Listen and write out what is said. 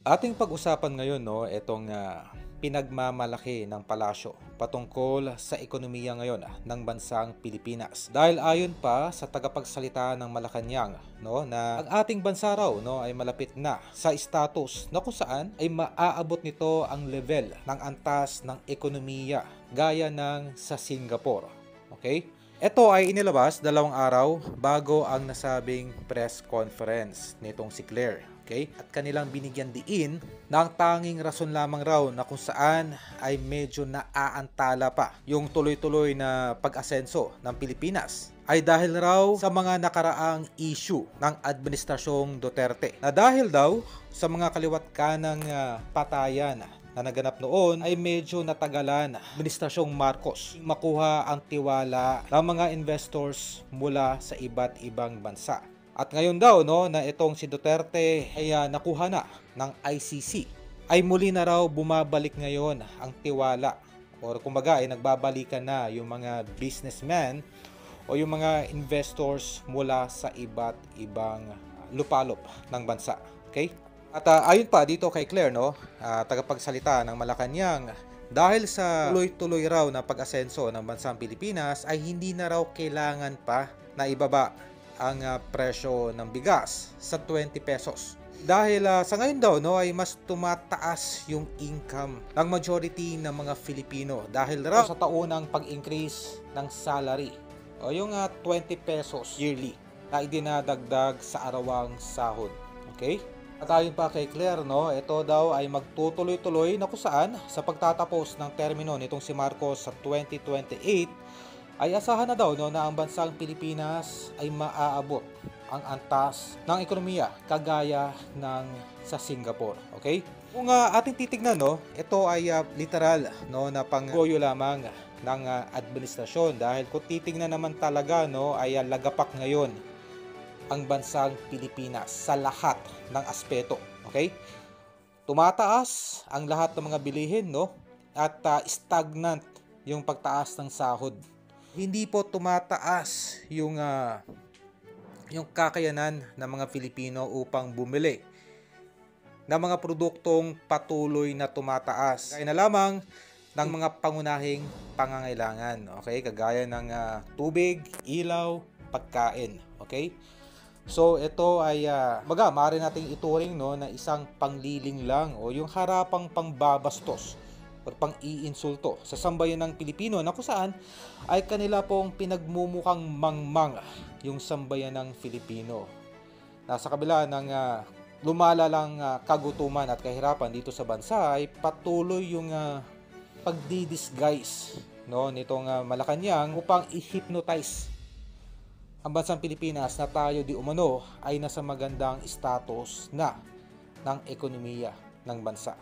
Ating pag-usapan ngayon itong pinagmamalaki ng palasyo patungkol sa ekonomiya ngayon ng bansang Pilipinas. Dahil ayon pa sa tagapagsalita ng Malacanang na ang ating bansa raw ay malapit na sa status na kung saan ay maaabot nito ang level ng antas ng ekonomiya gaya ng sa Singapore. Okay? Ito ay inilabas 2 araw bago ang nasabing press conference nitong si Claire. Okay? At kanilang binigyan diin na ang tanging rason lamang raw na kung saan ay medyo naaantala pa yung tuloy-tuloy na pag-asenso ng Pilipinas ay dahil raw sa mga nakaraang issue ng Administrasyong Duterte. Na dahil daw sa mga kaliwat kanang patayan na naganap noon ay medyo natagalan Administrasyong Marcos makuha ang tiwala ng mga investors mula sa iba't ibang bansa. At ngayon daw na itong si Duterte ay nakuha na ng ICC ay muli na raw bumabalik ngayon ang tiwala or kumbaga ay nagbabalikan na yung mga businessmen o yung mga investors mula sa iba't ibang lupalop ng bansa. Okay? At ayon pa dito kay Claire tagapagsalita ng Malacanang, dahil sa tuloy-tuloy raw na pag-asenso ng bansang Pilipinas ay hindi na raw kailangan pa na ibaba ang presyo ng bigas sa 20 pesos. Dahil sa ngayon daw ay mas tumataas yung income ng majority ng mga Filipino dahil raw sa taunang pag-increase ng salary o yung 20 pesos yearly na idinadagdag sa arawang sahod. Okay? At ayon pa kay Claire, ito daw ay magtutuloy-tuloy na kung saan sa pagtatapos ng termino nitong si Marcos sa 2028 ay asahan na daw na ang bansang Pilipinas ay maaabot ang antas ng ekonomiya kagaya ng sa Singapore. Okay? Kung ating titignan, ito ay literal na panggoyo lamang ng administrasyon dahil kung titignan naman talaga ay lagapak ngayon ang bansang Pilipinas sa lahat ng aspeto. Okay? Tumataas ang lahat ng mga bilihin at stagnant yung pagtaas ng sahod. Hindi po tumataas yung kakayanan ng mga Pilipino upang bumili ng mga produktong patuloy na tumataas. Kaya na lamang ng mga pangunahing pangangailangan, okay? Kagaya ng tubig, ilaw, pagkain, okay? So ito ay maaari nating ituring na isang pangliling lang o yung harapang pangbabastos o pang-iinsulto sa sambayan ng Pilipino na kung saan ay kanila pong pinagmumukhang mangmang yung sambayan ng Filipino. Nasa kabila ng lumalalang kagutuman at kahirapan dito sa bansa ay patuloy yung pagdi-disguise nitong Malacanang upang i-hypnotize ang bansang Pilipinas na tayo di umano ay nasa magandang status na ng ekonomiya ng bansa.